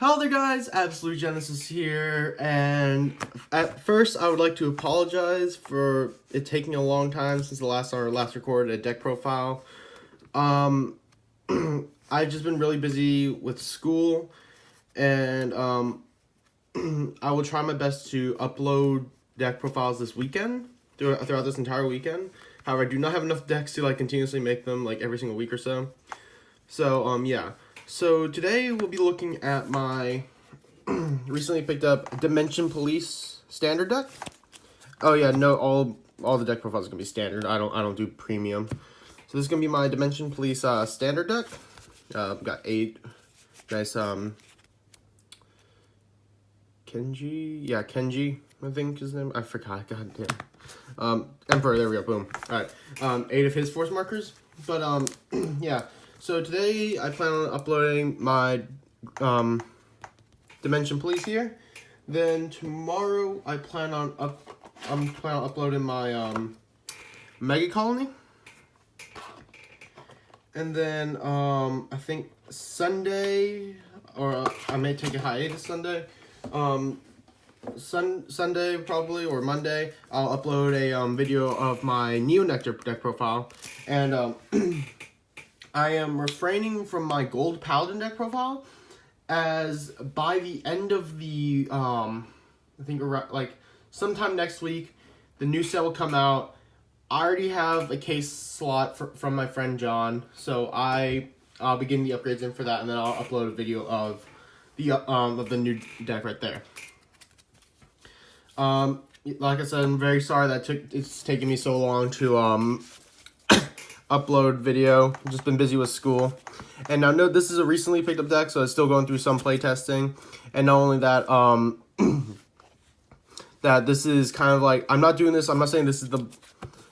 Hello there guys, Absolute Genesis here, and at first I would like to apologize for it taking a long time since our last recorded a deck profile. I've just been really busy with school, and I will try my best to upload deck profiles this weekend, throughout this entire weekend. However, I do not have enough decks to continuously make them every single week or so. So yeah. So today we'll be looking at my recently picked up Dimension Police standard deck. Oh yeah, no, all the deck profiles are gonna be standard. I don't do premium. So this is gonna be my Dimension Police standard deck. Got 8 nice Kenji, I think his name. I forgot. God damn. Emperor. There we go. Boom. All right. 8 of his force markers. But yeah. So today I plan on uploading my Dimension Police here. Then tomorrow I plan on uploading my Mega Colony. And then I think Sunday, or I may take a hiatus Sunday. Sunday probably, or Monday, I'll upload a video of my Neo Nectar deck profile. And I am refraining from my Gold Paladin deck profile, as by the end of the, I think around, sometime next week, the new set will come out. I already have a case slot from my friend John, so I'll be getting the upgrades in for that, and then I'll upload a video of the new deck right there. Like I said, I'm very sorry that it's taking me so long to upload video. I've just been busy with school. And now note, this is a recently picked up deck, so it's still going through some play testing. And not only that, that this is kind of I'm not doing this, I'm not saying this is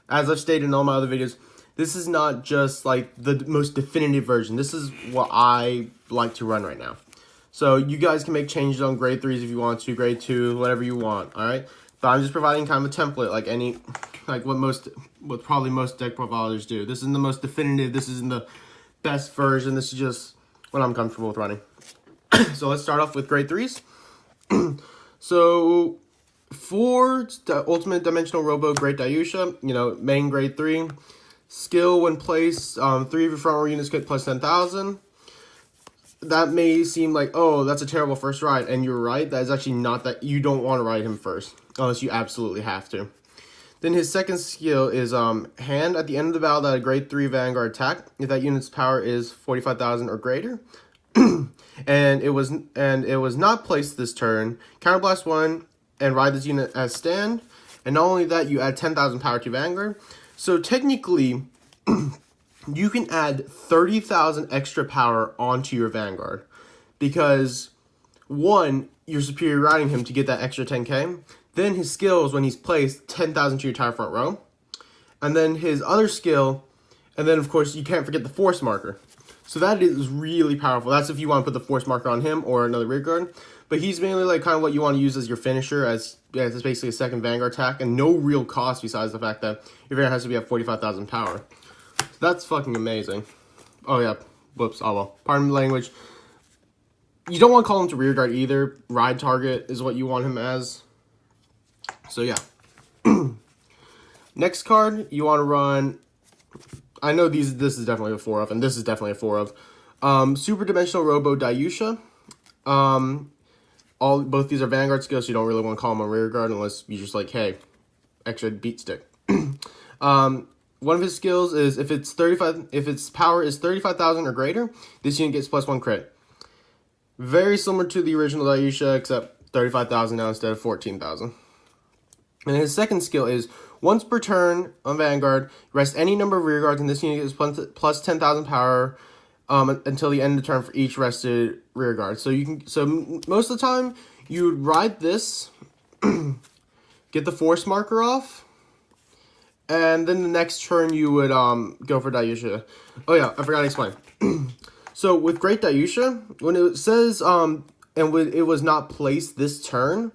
as I've stated in all my other videos, this is not just the most definitive version. This is what I like to run right now. So you guys can make changes on grade 3s if you want to, grade 2, whatever you want, alright? But I'm just providing kind of a template, what probably most deck profilers do. This isn't the most definitive, this isn't the best version, this is just what I'm comfortable with running. So let's start off with grade 3s. So for the Ultimate Dimensional Robo Great Dayusha, main grade 3. Skill when placed, 3 of your front row units get plus 10,000. That may seem like, oh, that's a terrible first ride, and you're right. That is actually not that. You don't want to ride him first, unless you absolutely have to. Then his second skill is hand. At the end of the battle, that a grade 3 Vanguard attack, if that unit's power is 45,000 or greater, and it was not placed this turn, counterblast 1 and ride this unit as stand. And not only that, you add 10,000 power to Vanguard. So technically, you can add 30,000 extra power onto your Vanguard, because 1, you're superior riding him to get that extra 10k. Then his skills, when he's placed, 10,000 to your entire front row. And then his other skill, and then of course you can't forget the force marker. So that is really powerful. That's if you want to put the force marker on him or another rear guard. But he's mainly kind of what you want to use as your finisher, as it's basically a second Vanguard attack, and no real cost besides the fact that your Vanguard has to be at 45,000 power. So that's fucking amazing. Oh yeah, whoops, oh well, pardon the language. You don't want to call him to rear guard either. Ride target is what you want him as. So yeah. Next card, you want to run, I know this is definitely a 4 of, and this is definitely a 4 of. Super Dimensional Robo Dayusha. Both these are Vanguard skills, so you don't really want to call them a rear guard unless you just hey, extra beat stick. One of his skills is if its power is 35,000 or greater, this unit gets +1 crit. Very similar to the original Dayusha, except 35,000 now instead of 14,000. And his second skill is once per turn on Vanguard, rest any number of rear guards, and this unit gets plus 10,000 power until the end of the turn for each rested rear guard. So most of the time you would ride this, get the force marker off, and then the next turn you would go for Dayusha. Oh yeah, I forgot to explain. So with Great Dayusha, when it says it was not placed this turn,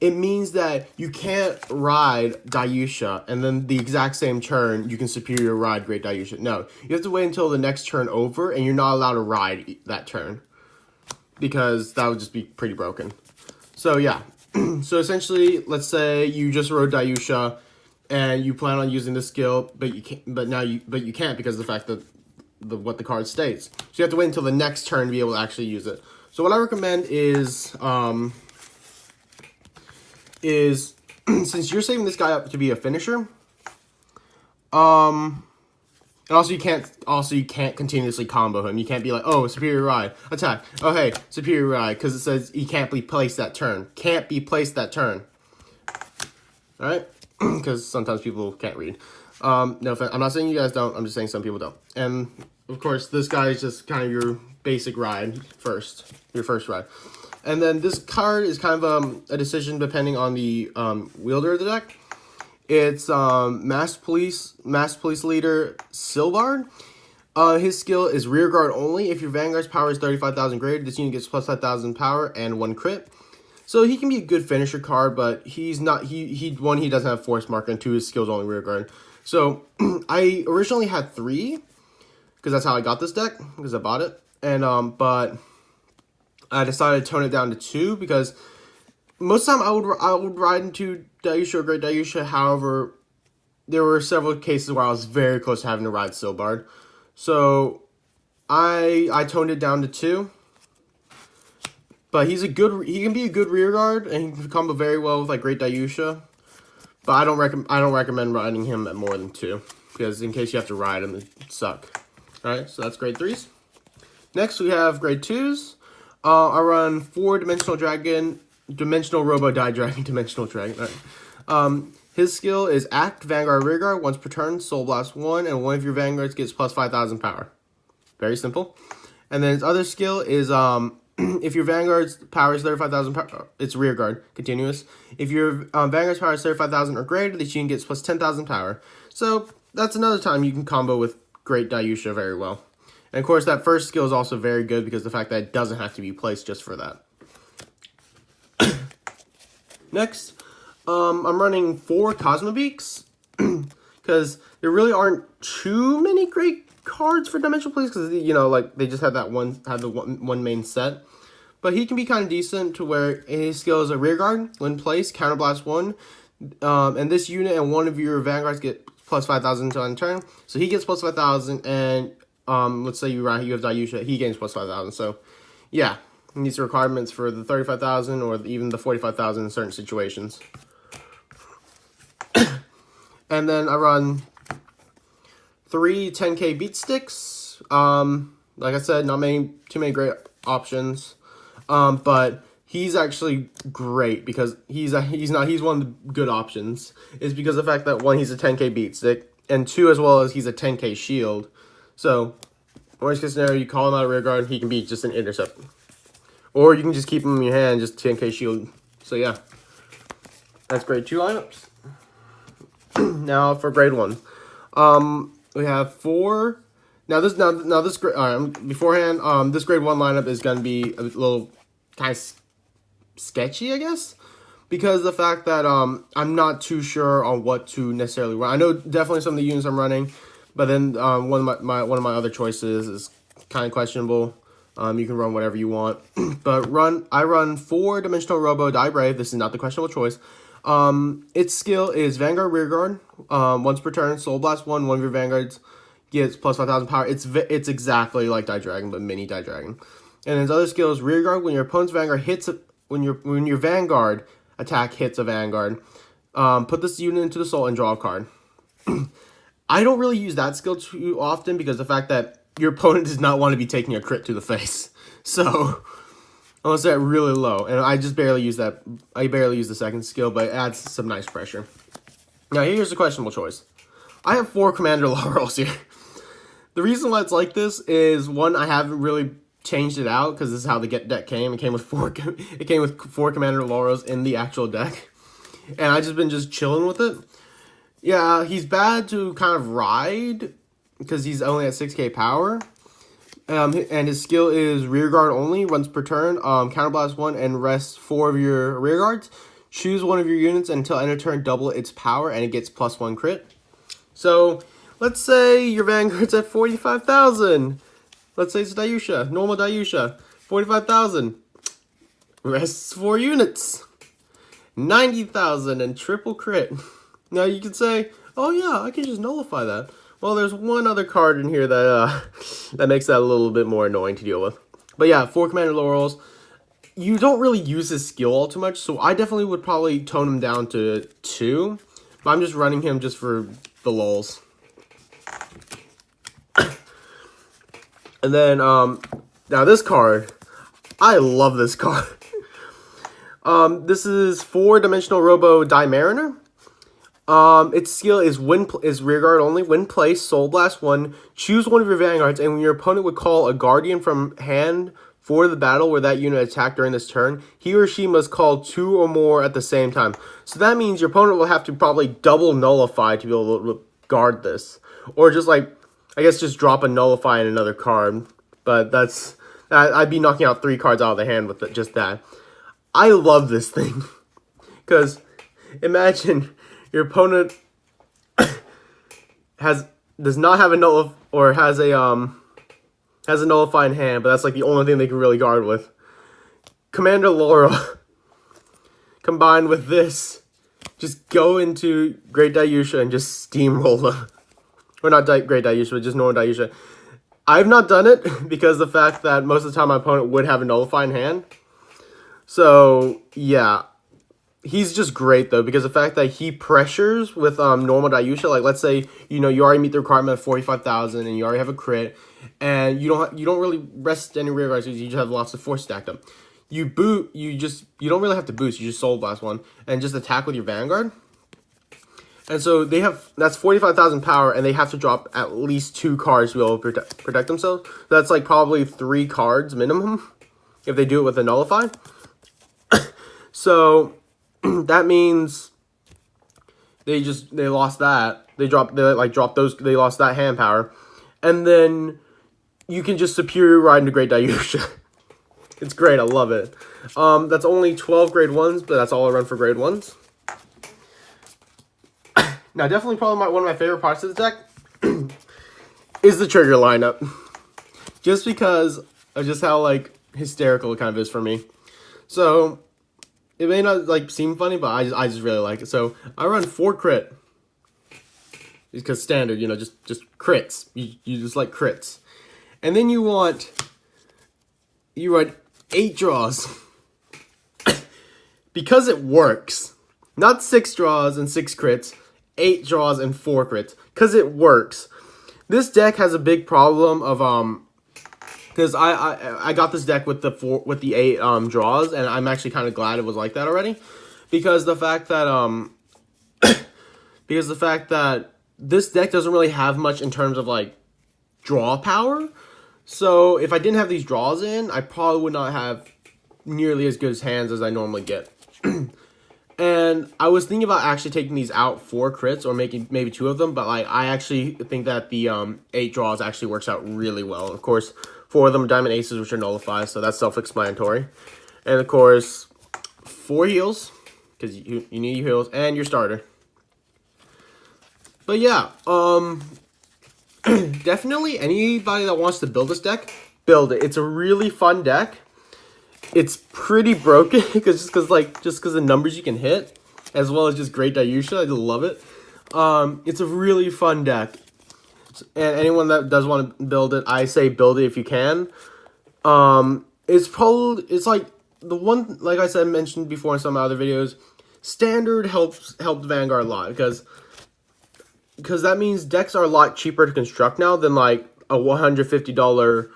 it means that you can't ride Dayusha and then the exact same turn you can superior ride Great Dayusha. No, you have to wait until the next turn over, and you're not allowed to ride that turn. because that would just be pretty broken. So yeah, so essentially, let's say you just rode Dayusha, and you plan on using this skill, but you can't. But you can't because of the fact that what the card states. So you have to wait until the next turn to be able to actually use it. So what I recommend is since you're saving this guy up to be a finisher, and also you can't continuously combo him. You can't be like, oh, superior ride, attack. Oh hey, superior ride, because it says he can't be placed that turn. Can't be placed that turn. All right, because sometimes people can't read. No offense. I'm not saying you guys don't. I'm just saying some people don't. And of course, this guy is just kind of your basic ride first, your first ride. And then this card is kind of a decision depending on the wielder of the deck. It's Mass Police Leader Silbard. His skill is rear guard only. If your Vanguard's power is 35,000 greater, this unit gets plus 5,000 power and 1 crit. So he can be a good finisher card, but he's not. He doesn't have force marker, and 2 his skills only rear guard. So I originally had 3 because that's how I got this deck because I bought it, and but I decided to tone it down to 2 because most of the time I would ride into Dayusha or Great Dayusha. However, there were several cases where I was very close to having to ride Silbard. So I toned it down to 2. But he can be a good rear guard, and he can combo very well with like Great Dayusha. But I don't recommend riding him at more than 2, because in case you have to ride him, it suck. Alright, so that's grade 3s. Next we have grade 2s. I run 4 Dimensional Robo Die Dragon, Dimensional Dragon. Right. His skill is Act, Vanguard, Rearguard, once per turn, Soul Blast 1, and one of your Vanguards gets plus 5,000 power. Very simple. And then his other skill is, if your Vanguard's power is 35,000 power, it's Rearguard, continuous. If your Vanguard's power is 35,000 or greater, the unit gets plus 10,000 power. So that's another time you can combo with Great Dayusha very well. And of course, that first skill is also very good because of the fact that it doesn't have to be placed just for that. Next, I'm running 4 Cosmobeaks because there really aren't too many great cards for Dimensional Police because, you know, like they just had the one main set. But he can be kind of decent to where his skill is a Rearguard. When placed, Counterblast 1. And this unit and one of your Vanguards get plus 5,000 on turn. So he gets plus 5,000, and let's say you have Dayusha, he gains plus 5,000. So yeah, he needs the requirements for the 35,000 or even the 45,000 in certain situations. And then I run 3 10k beat sticks. Like I said, not too many great options. But he's actually great because he's one of the good options. Is because of the fact that 1, he's a 10k beat stick, and 2, as well as he's a 10k shield. So worst case scenario, you call him out of rear guard, he can be just an intercept. Or you can just keep him in your hand, just 10k shield. So yeah, that's grade 2 lineups. Now for grade 1, we have 4. This beforehand, this grade 1 lineup is gonna be a little kind of sketchy, I guess, because of the fact that I'm not too sure on what to necessarily run. I know definitely some of the units I'm running, but then one of my other choices is kind of questionable. You can run whatever you want, but I run 4 Dimensional Robo Die Brave. This is not the questionable choice. Its skill is Vanguard Rearguard. Once per turn, Soul Blast 1. One of your Vanguards gets plus 5,000 power. It's exactly like Die Dragon, but mini Die Dragon. And his other skill is Rearguard. When your opponent's Vanguard hits when your Vanguard attack hits a Vanguard, put this unit into the soul and draw a card. I don't really use that skill too often because of the fact that your opponent does not want to be taking a crit to the face. So unless they're really low, and I just barely use that. I barely use the second skill, but it adds some nice pressure. Now here's a questionable choice. I have 4 Commander Laurels here. The reason why it's like this is, 1, I haven't really changed it out because this is how the deck came. It came with 4 Commander Laurels in the actual deck, and I just been chilling with it. Yeah, he's bad to kind of ride because he's only at 6k power. And his skill is Rearguard only, once per turn. Counterblast 1 and rest 4 of your Rearguards. Choose one of your units and until end of turn, double its power, and it gets plus 1 crit. So let's say your Vanguard's at 45,000. Let's say it's Dayusha, normal Dayusha. 45,000. Rests 4 units. 90,000 and triple crit. Now you can say, oh yeah, I can just nullify that. Well, there's one other card in here that that makes that a little bit more annoying to deal with. But yeah, 4 Commander Laurels. You don't really use his skill all too much, so I definitely would probably tone him down to 2. But I'm just running him just for the lulz. And then, now this card, I love this card. This is 4-dimensional Robo Die Mariner. Its skill is rearguard only. When placed, Soul Blast 1. Choose one of your Vanguards, and when your opponent would call a Guardian from hand for the battle where that unit attacked during this turn, he or she must call 2 or more at the same time. So that means your opponent will have to probably double nullify to be able to guard this. Or just like, I guess just drop a nullify in another card. But I'd be knocking out 3 cards out of the hand with just that. I love this thing. Because imagine your opponent does not have a nullify, or has a nullify in hand, but that's like the only thing they can really guard with. Commander Laurel combined with this, just go into Great Dayusha and just steamroll them. Or not Great Dayusha, but just normal Dayusha. I've not done it because of the fact that most of the time my opponent would have a nullify in hand. So yeah, he's just great though, because the fact that he pressures with normal Dayusha, like let's say you already meet the requirement of 45,000 and you already have a crit, and you don't really rest any rear guards, you just have lots of force stacked up. You don't really have to boost, you just Soul Blast 1 and just attack with your Vanguard. And so that's 45,000 power, and they have to drop at least 2 cards to be able to protect themselves. So that's like probably 3 cards minimum if they do it with a nullify. So that means they lost that. They lost that hand power. And then you can just superior ride into Great Dayusha. It's great, I love it. That's only 12 grade 1s, but that's all I run for grade 1s. Now, definitely probably one of my favorite parts of the deck is the trigger lineup. Just because of just how, like, hysterical it kind of is for me. So, it may not, like, seem funny, but I just really like it. So, I run 4 crit. Because standard, just crits. You just like crits. And then you run 8 draws. Because it works. Not 6 draws and 6 crits. 8 draws and 4 crits, because it works. This deck has a big problem of because I got this deck with the 8 draws, and I'm actually kind of glad it was like that already, because the fact that this deck doesn't really have much in terms of like draw power. So if I didn't have these draws in, I probably would not have nearly as good hands as I normally get. And I was thinking about actually taking these out 4 crits, or making maybe 2 of them, but like I actually think that the 8 draws actually works out really well. Of course, 4 of them are Diamond Aces, which are nullified, so that's self-explanatory. And of course, 4 heals, because you need your heals, and your starter. But yeah, definitely anybody that wants to build this deck, build it. It's a really fun deck. It's pretty broken because the numbers you can hit, as well as just Great Dayusha. I just love it. It's a really fun deck, and anyone that does want to build it, I say build it if you can. It's like the one, like I said, mentioned before in some other videos. Standard helped Vanguard a lot because that means decks are a lot cheaper to construct now than like a $150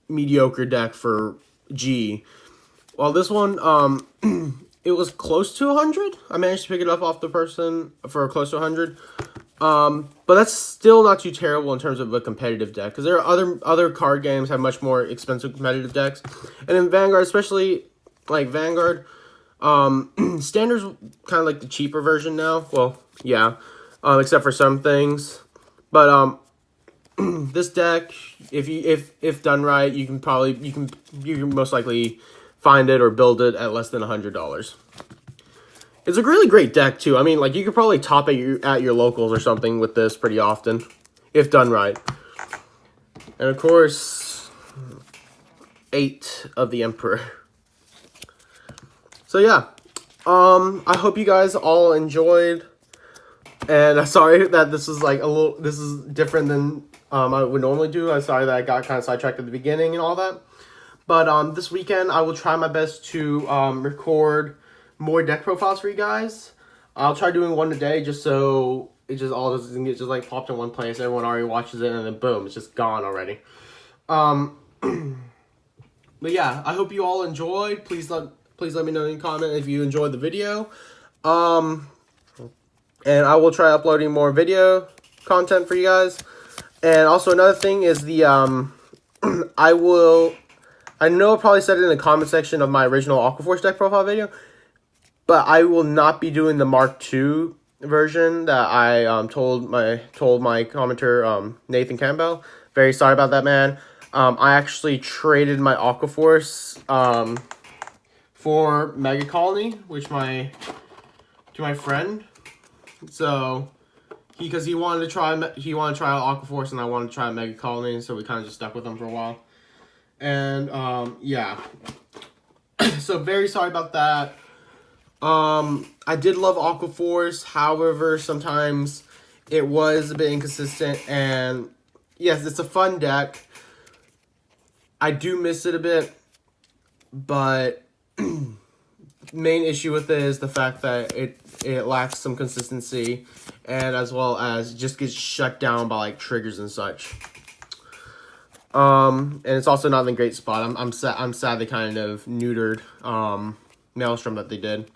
mediocre deck for G. Well, this one, it was close to 100. I managed to pick it up off the person for close to 100. But that's still not too terrible in terms of a competitive deck, because there are other card games have much more expensive competitive decks. And in Vanguard, especially like Vanguard, Standard's kind of like the cheaper version now. Well, yeah, except for some things. But this deck, if done right, you can most likely find it or build it at less than $100. It's a really great deck too. I mean, like you could probably top it at your locals or something with this pretty often, if done right. And of course, 8 of the Emperor. So yeah, I hope you guys all enjoyed, and sorry that this is like this is different than I would normally do. I'm sorry that I got kind of sidetracked at the beginning and all that. But this weekend I will try my best to record more deck profiles for you guys. I'll try doing one a day just so it just all doesn't get just like popped in one place. Everyone already watches it and then boom, it's just gone already. But yeah, I hope you all enjoyed. Please let me know in the comment if you enjoyed the video. And I will try uploading more video content for you guys. And also another thing is the I know I probably said it in the comment section of my original Aquaforce deck profile video, but I will not be doing the Mark II version that I told my commenter Nathan Campbell. Very sorry about that, man. I actually traded my Aquaforce for Mega Colony, which to my friend. So because he wanted to try out Aquaforce and I wanted to try Mega Colony, so we kind of just stuck with him for a while. And yeah. So very sorry about that. I did love Aquaforce, however, sometimes it was a bit inconsistent, and yes, it's a fun deck. I do miss it a bit, but main issue with it is the fact that it lacks some consistency, and as well as just gets shut down by like triggers and such. And it's also not in a great spot. I'm sad they kind of neutered Maelstrom that they did.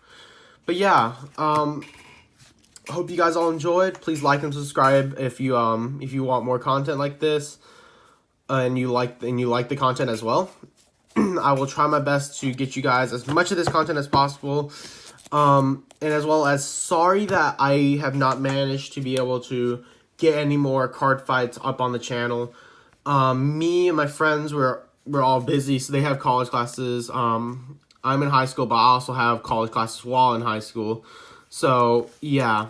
But yeah, hope you guys all enjoyed. Please like and subscribe if you want more content like this, and you like the content as well. I will try my best to get you guys as much of this content as possible. And as well as sorry that I have not managed to be able to get any more card fights up on the channel. Me and my friends we're all busy, so they have college classes. I'm in high school, but I also have college classes while in high school. So, yeah.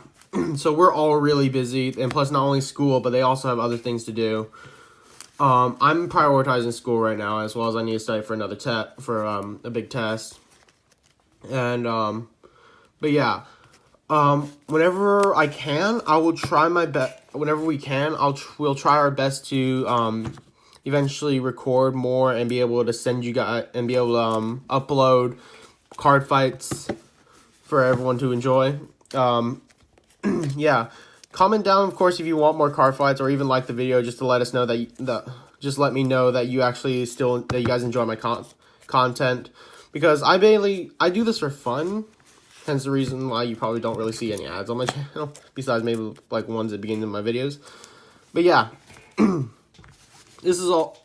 So, we're all really busy. And plus, not only school, but they also have other things to do. I'm prioritizing school right now, as well as I need to study for another a big test. And, but yeah. Whenever I can, I will try my best. Whenever we can, we'll try our best to, eventually record more and be able to send you guys and be able to upload card fights for everyone to enjoy. Yeah, comment down of course if you want more card fights or even like the video, just to let us know just let me know that you actually that you guys enjoy my content, because I do this for fun, hence the reason why you probably don't really see any ads on my channel besides maybe like ones at the beginning of my videos. But yeah. This is all.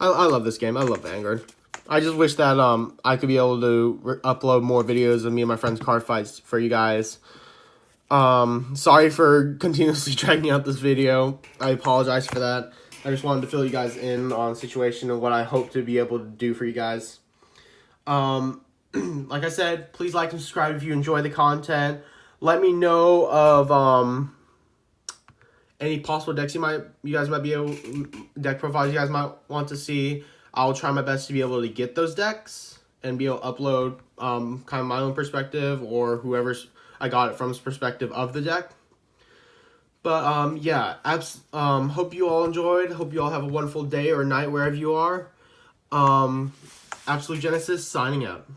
I love this game. I love Vanguard. I just wish that I could be able to upload more videos of me and my friends' card fights for you guys. Sorry for continuously dragging out this video. I apologize for that. I just wanted to fill you guys in on the situation and what I hope to be able to do for you guys. Like I said, please like and subscribe if you enjoy the content. Let me know of any possible decks you guys might be able, deck profiles you guys might want to see. I'll try my best to be able to get those decks and be able to upload kind of my own perspective or whoever's I got it from's perspective of the deck. But yeah, hope you all enjoyed. Hope you all have a wonderful day or night wherever you are. Absolute Genesis signing out.